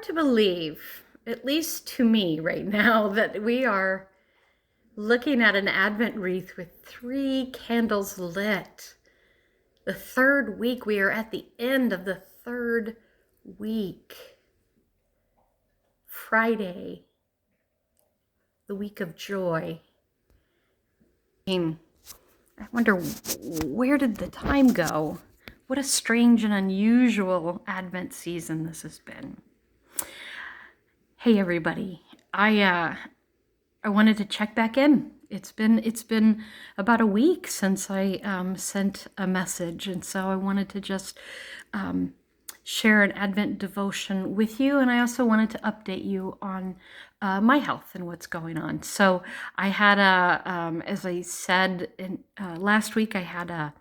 hard to believe, at least to me right now, that we are looking at an Advent wreath with 3 candles lit. The third week, we are at the end of the third week. Friday, the week of joy. I wonder, where did the time go? What a strange and unusual Advent season this has been. Hey everybody, I wanted to check back in. It's been about a week since I sent a message, and so I wanted to just share an Advent devotion with you, and I also wanted to update you on my health and what's going on. So I had as I said last week, I had a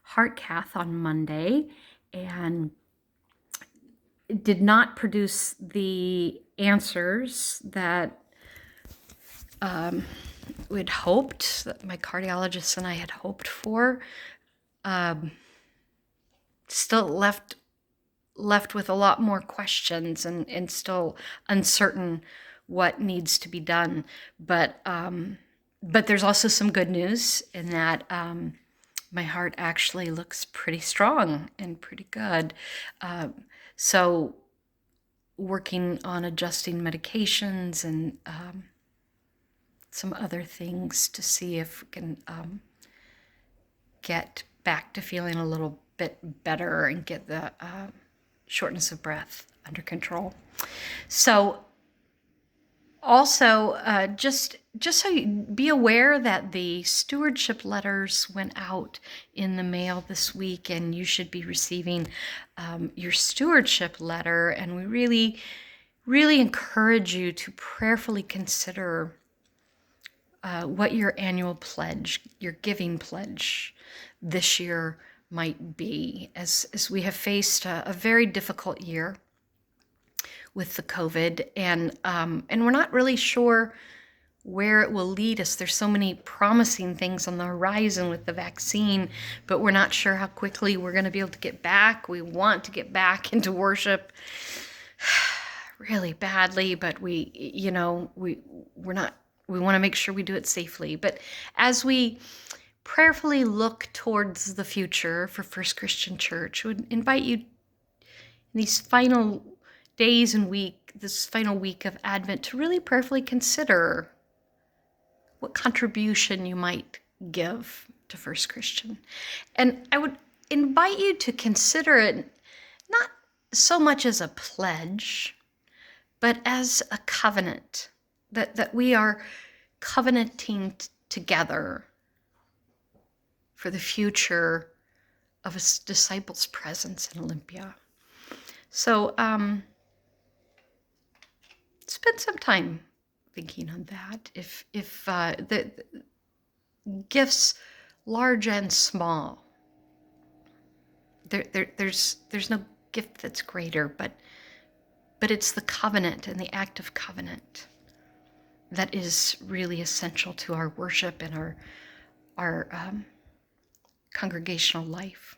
heart cath on Monday, and did not produce the answers that we'd hoped, that my cardiologist and I had hoped for. Still left with a lot more questions and still uncertain what needs to be done. But there's also some good news in that my heart actually looks pretty strong and pretty good. So working on adjusting medications and some other things to see if we can get back to feeling a little bit better and get the shortness of breath under control. So also, just so you be aware that the stewardship letters went out in the mail this week, and you should be receiving your stewardship letter. And we really, really encourage you to prayerfully consider what your annual pledge, your giving pledge this year might be, as we have faced a very difficult year with the COVID, and we're not really sure where it will lead us. There's so many promising things on the horizon with the vaccine, but we're not sure how quickly we're going to be able to get back. We want to get back into worship really badly, but we want to make sure we do it safely. But as we prayerfully look towards the future for First Christian Church, I would invite you in these final days and this final week of Advent to really prayerfully consider what contribution you might give to First Christian. And I would invite you to consider it not so much as a pledge, but as a covenant, that we are covenanting together for the future of a disciple's presence in Olympia. So spend some time thinking on that. If the gifts, large and small, there's no gift that's greater, but it's the covenant and the act of covenant that is really essential to our worship and our congregational life.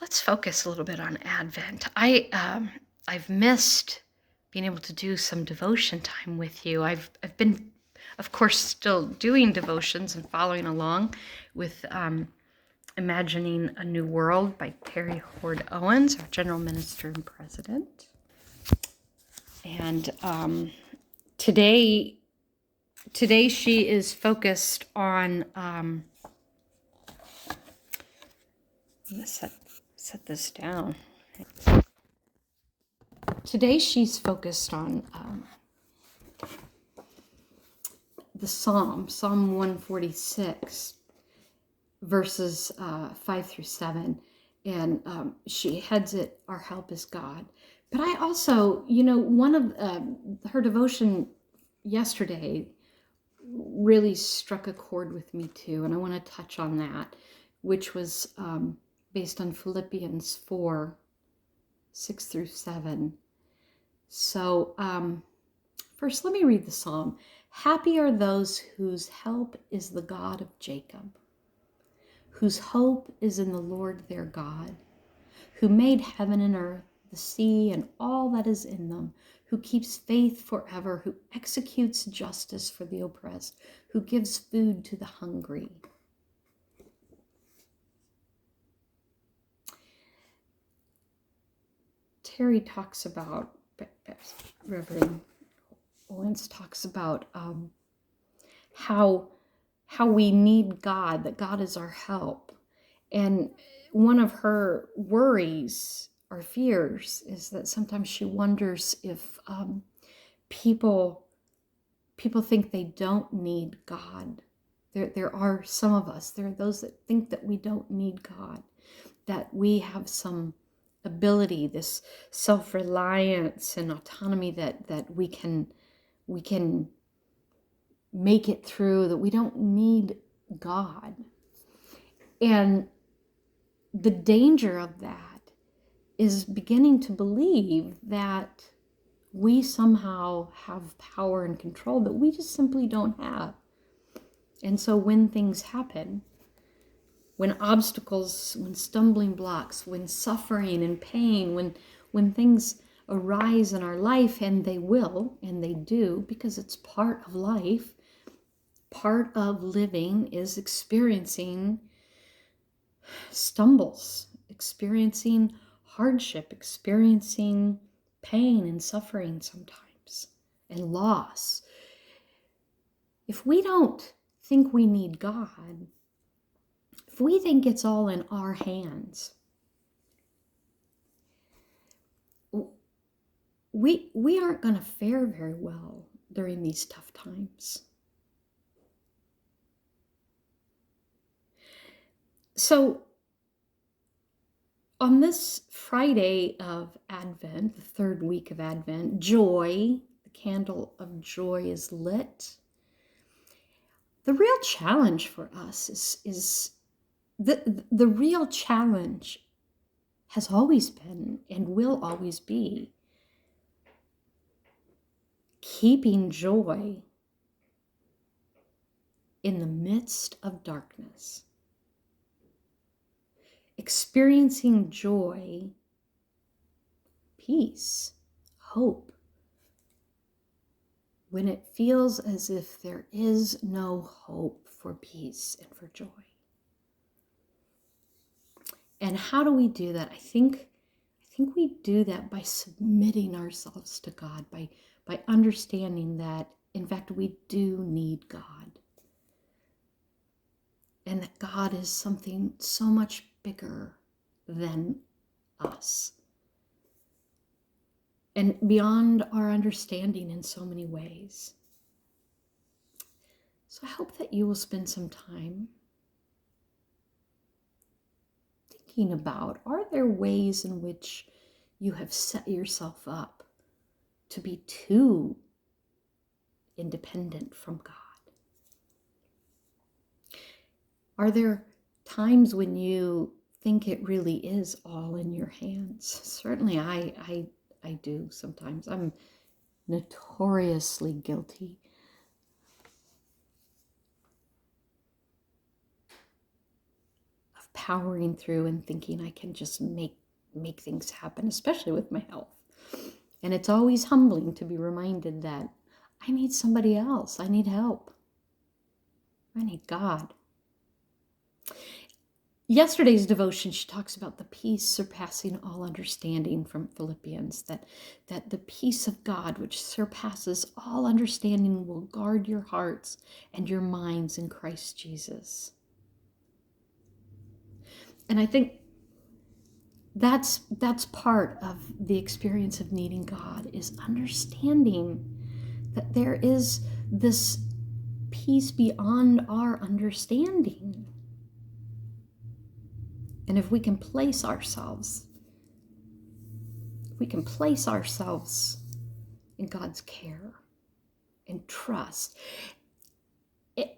Let's focus a little bit on Advent. I've missed being able to do some devotion time with you. I've been, of course, still doing devotions and following along with Imagining a New World by Terry Hord Owens, our general minister and president. And today she is focused on. I'm gonna set this down. Today she's focused on the Psalm 146, verses 5 through 7, and she heads it, Our Help is God. But I also, one of her devotion yesterday really struck a chord with me too, and I want to touch on that, which was based on Philippians 4, 6 through 7. So first, let me read the psalm. Happy are those whose help is the God of Jacob, whose hope is in the Lord their God, who made heaven and earth, the sea and all that is in them, who keeps faith forever, who executes justice for the oppressed, who gives food to the hungry. Terry talks about, Reverend Owens talks about how we need God, that God is our help. And one of her worries or fears is that sometimes she wonders if people think they don't need God. There are some of us, there are those that think that we don't need God, that we have some ability, this self-reliance and autonomy that we can make it through, that we don't need God. And the danger of that is beginning to believe that we somehow have power and control that we just simply don't have. And so when things happen, when obstacles, when stumbling blocks, when suffering and pain, when things arise in our life, and they will, and they do, because it's part of life, part of living is experiencing stumbles, experiencing hardship, experiencing pain and suffering sometimes, and loss. If we don't think we need God, if we think it's all in our hands, we aren't going to fare very well during these tough times. So on this Friday of Advent, the third week of Advent, joy, the candle of joy is lit. The real challenge for us is the real challenge has always been and will always be keeping joy in the midst of darkness. Experiencing joy, peace, hope, when it feels as if there is no hope for peace and for joy. And how do we do that? I think we do that by submitting ourselves to God, by understanding that, in fact, we do need God. And that God is something so much bigger than us. And beyond our understanding in so many ways. So I hope that you will spend some time thinking about, are there ways in which you have set yourself up to be too independent from God? Are there times when you think it really is all in your hands? Certainly I do sometimes. I'm notoriously guilty of powering through and thinking I can just make things happen, especially with my health. And it's always humbling to be reminded that I need somebody else. I need help. I need God. Yesterday's devotion, she talks about the peace surpassing all understanding from Philippians, that the peace of God, which surpasses all understanding, will guard your hearts and your minds in Christ Jesus. And I think that's part of the experience of needing God, is understanding that there is this peace beyond our understanding. And if we can place ourselves in God's care and trust.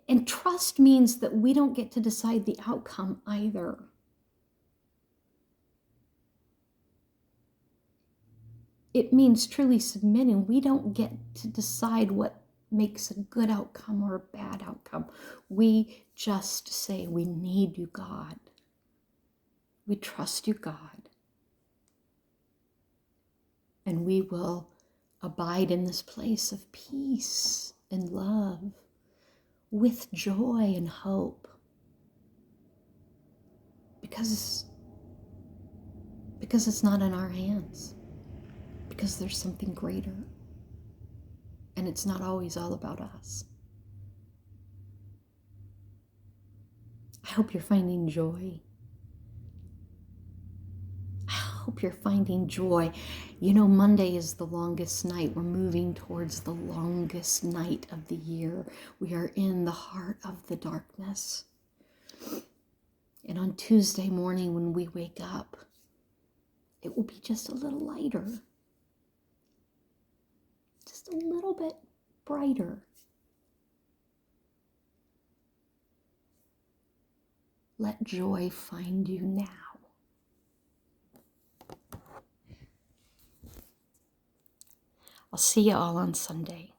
And trust means that we don't get to decide the outcome either. It means truly submitting. We don't get to decide what makes a good outcome or a bad outcome. We just say, we need you, God. We trust you, God. and we will abide in this place of peace and love with joy and hope. Because it's not in our hands. Because there's something greater. And it's not always all about us. I hope you're finding joy. I hope you're finding joy. You know, Monday is the longest night. We're moving towards the longest night of the year. We are in the heart of the darkness. And on Tuesday morning when we wake up, it will be just a little lighter. Just a little bit brighter. Let joy find you now. I'll see you all on Sunday.